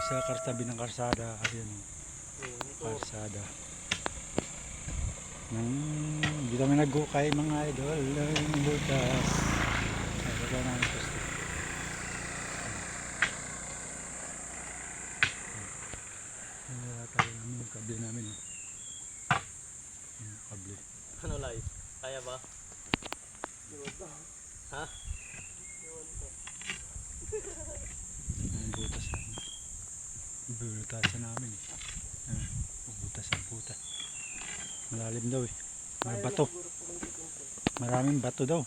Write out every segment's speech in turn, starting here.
sa tabi ng karsada. Ayun, karsada. Hindi kami nag-ukay mga idol. Yung butas. Ay, wala na ang poste. Wala tayo namin yung kable namin. Yung kable. Ano live? Kaya ba? Ha? Ang butas namin. Bubutasan namin eh. Bubutas ang puta. Malalim daw eh. May bato. Maraming bato daw.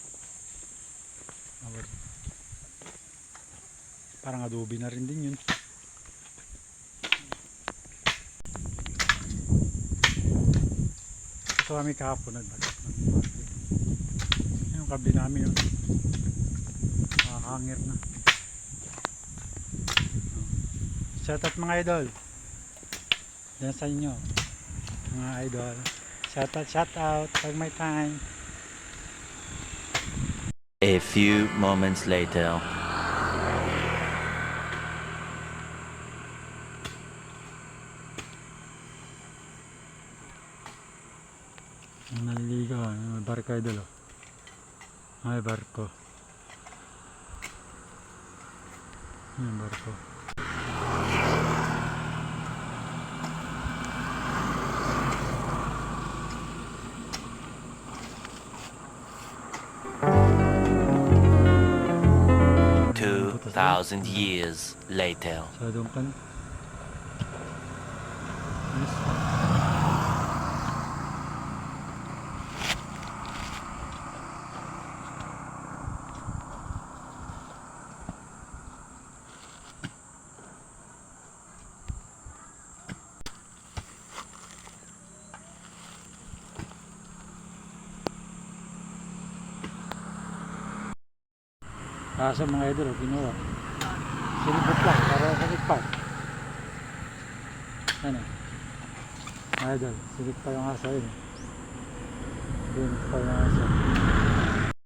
Parang adobe na rin din yun. Ito kami kahapon nagbato. Yung kable namin yun. Makahangir na. Shout out mga idol. Yan sa inyo. Mga idol. Shout out. Pag may time. A few moments later. Naliligaw. May barko idol. May barko. May barko. Thousand years later. So doon ka na. Yes. Kaso mga idol, ginawa. Sinibot lang, para sa nagpag. Ano? Mga idol, silip pa yung asa yun. Silip pa yung asa.